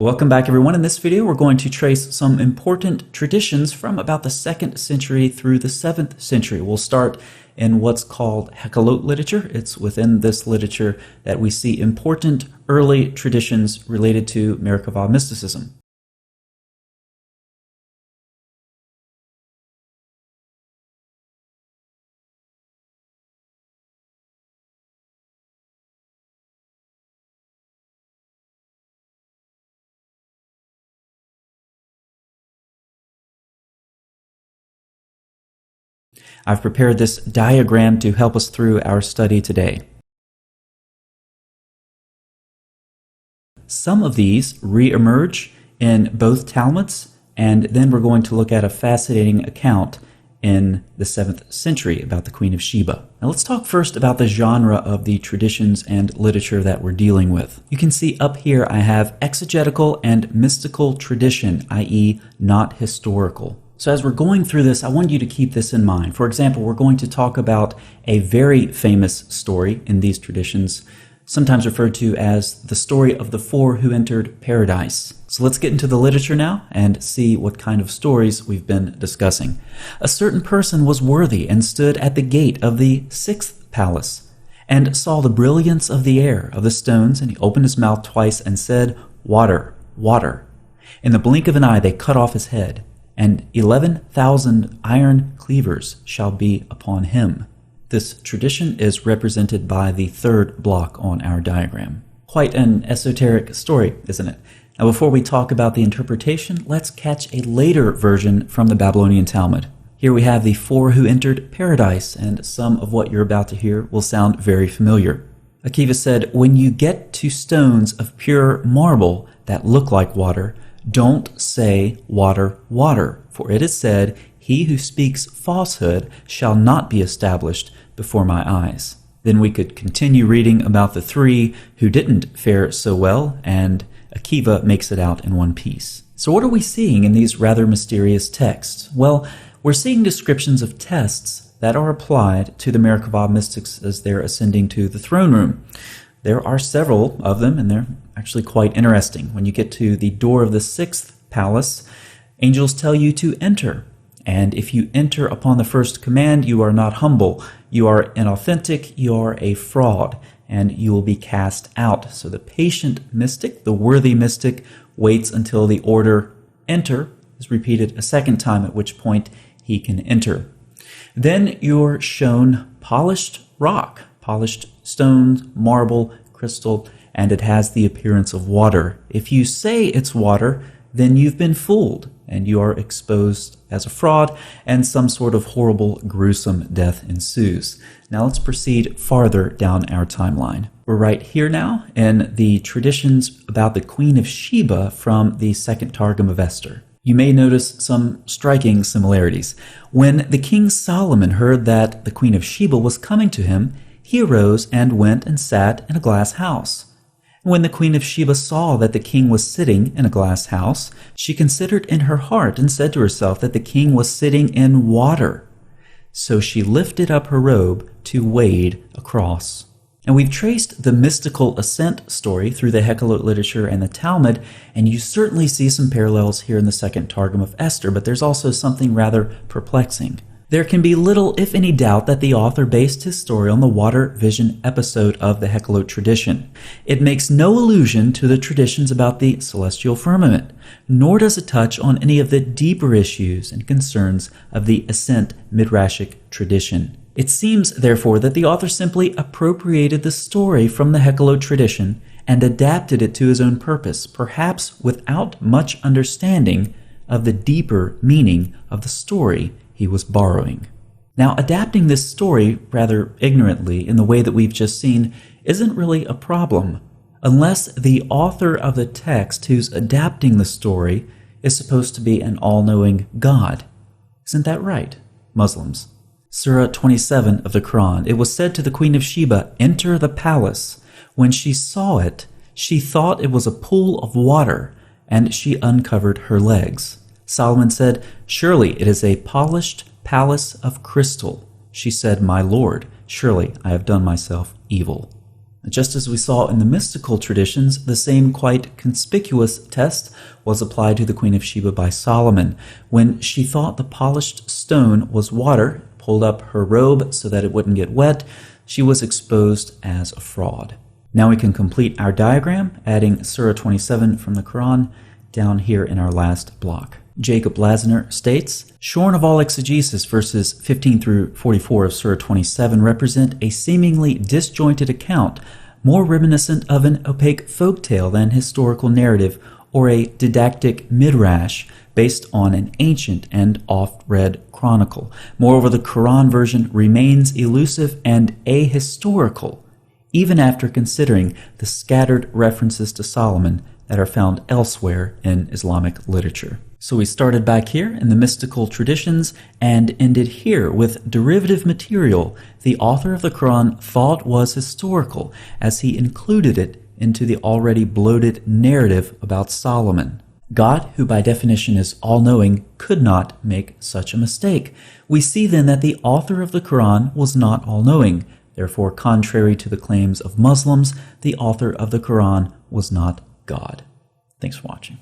Welcome back, everyone. In this video, we're going to trace some important traditions from about the 2nd century through the 7th century. We'll start in what's called Hekkelot literature. It's within this literature that we see important early traditions related to Merkabah mysticism. I've prepared this diagram to help us through our study today. Some of these re-emerge in both Talmuds, and then we're going to look at a fascinating account in the 7th century about the Queen of Sheba. Now let's talk first about the genre of the traditions and literature that we're dealing with. You can see up here I have exegetical and mystical tradition, i.e. not historical. So as we're going through this, I want you to keep this in mind. For example, we're going to talk about a very famous story in these traditions, sometimes referred to as the story of the 4 who entered paradise. So let's get into the literature now and see what kind of stories we've been discussing. A certain person was worthy and stood at the gate of the 6th palace and saw the brilliance of the air, of the stones, and he opened his mouth twice and said, "Water, water." In the blink of an eye they cut off his head, and 11,000 iron cleavers shall be upon him. This tradition is represented by the 3rd block on our diagram. Quite an esoteric story, isn't it? Now, before we talk about the interpretation, let's catch a later version from the Babylonian Talmud. Here we have the 4 who entered paradise, and some of what you're about to hear will sound very familiar. Akiva said, "When you get to stones of pure marble that look like water, don't say water, water, for it is said, he who speaks falsehood shall not be established before my eyes." Then we could continue reading about the 3 who didn't fare so well, and Akiva makes it out in one piece. So what are we seeing in these rather mysterious texts? Well, we're seeing descriptions of tests that are applied to the Merkabah mystics as they're ascending to the throne room. There are several of them, and they're actually quite interesting. When you get to the door of the 6th palace, angels tell you to enter. And if you enter upon the first command, you are not humble, you are inauthentic, you are a fraud, and you will be cast out. So the patient mystic, the worthy mystic, waits until the order enter is repeated a 2nd time, at which point he can enter. Then you're shown polished rock, polished stones, marble, crystal, and it has the appearance of water. If you say it's water, then you've been fooled, and you are exposed as a fraud, and some sort of horrible, gruesome death ensues. Now let's proceed farther down our timeline. We're right here now in the traditions about the Queen of Sheba from the 2nd Targum of Esther. You may notice some striking similarities. When the King Solomon heard that the Queen of Sheba was coming to him, he arose and went and sat in a glass house. When the Queen of Sheba saw that the king was sitting in a glass house, she considered in her heart and said to herself that the king was sitting in water. So she lifted up her robe to wade across. And we've traced the mystical ascent story through the Hekkelot literature and the Talmud, and you certainly see some parallels here in the 2nd Targum of Esther, but there's also something rather perplexing. There can be little, if any, doubt that the author based his story on the water vision episode of the Hekkelot tradition. It makes no allusion to the traditions about the celestial firmament, nor does it touch on any of the deeper issues and concerns of the ascent midrashic tradition. It seems, therefore, that the author simply appropriated the story from the Hekkelot tradition and adapted it to his own purpose, perhaps without much understanding of the deeper meaning of the story he was borrowing. Now, adapting this story rather ignorantly in the way that we've just seen isn't really a problem, unless the author of the text who's adapting the story is supposed to be an all-knowing God. Isn't that right, Muslims? Surah 27 of the Quran, it was said to the Queen of Sheba, "Enter the palace. When she saw it, she thought it was a pool of water, and she uncovered her legs." Solomon said, "Surely it is a polished palace of crystal." She said, "My Lord, surely I have done myself evil." Just as we saw in the mystical traditions, the same quite conspicuous test was applied to the Queen of Sheba by Solomon. When she thought the polished stone was water, pulled up her robe so that it wouldn't get wet, she was exposed as a fraud. Now we can complete our diagram, adding Surah 27 from the Quran down here in our last block. Jacob Lasner states, shorn of all exegesis, verses 15 through 44 of Surah 27 represent a seemingly disjointed account, more reminiscent of an opaque folktale than historical narrative or a didactic midrash based on an ancient and oft-read chronicle. Moreover, the Quran version remains elusive and ahistorical, even after considering the scattered references to Solomon that are found elsewhere in Islamic literature. So we started back here in the mystical traditions and ended here with derivative material the author of the Quran thought was historical, as he included it into the already bloated narrative about Solomon. God, who by definition is all-knowing, could not make such a mistake. We see then that the author of the Quran was not all-knowing. Therefore, contrary to the claims of Muslims, the author of the Quran was not God. Thanks for watching.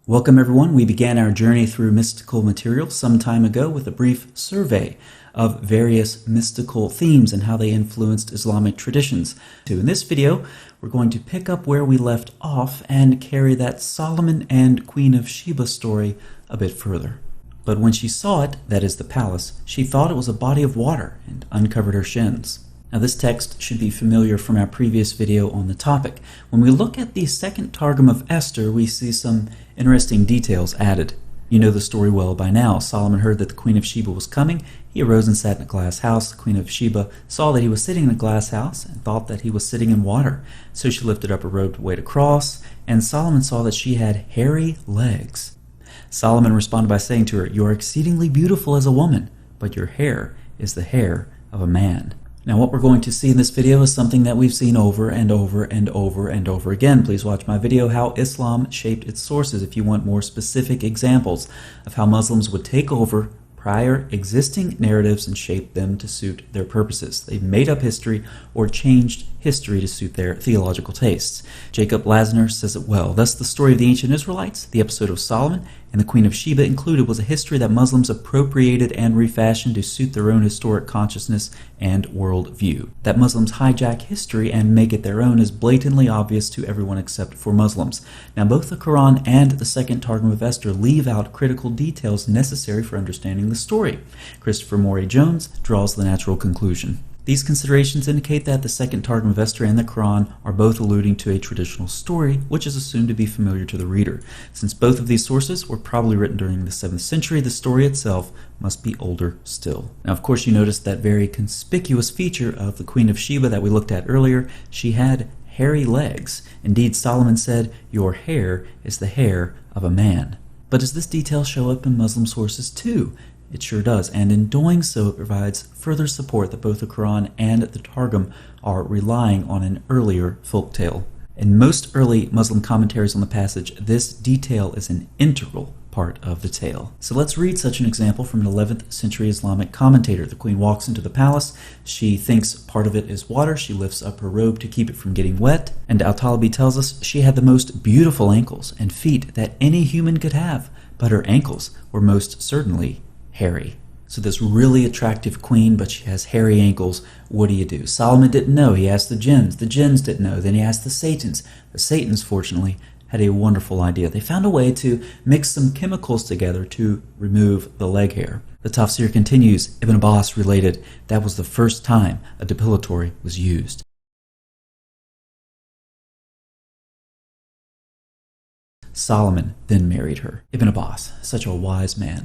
Welcome everyone. We began our journey through mystical material some time ago with a brief survey of various mystical themes and how they influenced Islamic traditions. In this video, we're going to pick up where we left off and carry that Solomon and Queen of Sheba story a bit further. But when she saw it, that is the palace, she thought it was a body of water and uncovered her shins. Now this text should be familiar from our previous video on the topic. When we look at the second Targum of Esther, we see some interesting details added. You know the story well by now. Solomon heard that the Queen of Sheba was coming. He arose and sat in a glass house. The Queen of Sheba saw that he was sitting in a glass house and thought that he was sitting in water. So she lifted up her robe to wade across, and Solomon saw that she had hairy legs. Solomon responded by saying to her, "You are exceedingly beautiful as a woman, but your hair is the hair of a man." Now what we're going to see in this video is something that we've seen over and over and over and over again. Please watch my video, How Islam Shaped Its Sources, if you want more specific examples of how Muslims would take over prior existing narratives and shape them to suit their purposes. They've made up history or changed history to suit their theological tastes. Jacob Lasner says it well. Thus, the story of the ancient Israelites, the episode of Solomon, and the Queen of Sheba included was a history that Muslims appropriated and refashioned to suit their own historic consciousness and worldview. That Muslims hijack history and make it their own is blatantly obvious to everyone except for Muslims. Now, both the Quran and the second Targum of Esther leave out critical details necessary for understanding the story. Christopher Morey Jones draws the natural conclusion. These considerations indicate that the second Targum of Esther and the Quran are both alluding to a traditional story, which is assumed to be familiar to the reader. Since both of these sources were probably written during the 7th century, the story itself must be older still. Now, of course, you notice that very conspicuous feature of the Queen of Sheba that we looked at earlier. She had hairy legs. Indeed, Solomon said, "Your hair is the hair of a man." But does this detail show up in Muslim sources too? It sure does, and in doing so, it provides further support that both the Quran and the Targum are relying on an earlier folktale. In most early Muslim commentaries on the passage, this detail is an integral part of the tale. So let's read such an example from an 11th century Islamic commentator. The queen walks into the palace. She thinks part of it is water. She lifts up her robe to keep it from getting wet. And Al-Talibi tells us she had the most beautiful ankles and feet that any human could have, but her ankles were most certainly hairy. So this really attractive queen, but she has hairy ankles. What do? Solomon didn't know. He asked the jinns. The jinns didn't know. Then he asked the Satans. The Satans, fortunately, had a wonderful idea. They found a way to mix some chemicals together to remove the leg hair. The tafsir continues. Ibn Abbas related that was the first time a depilatory was used. Solomon then married her. Ibn Abbas, such a wise man.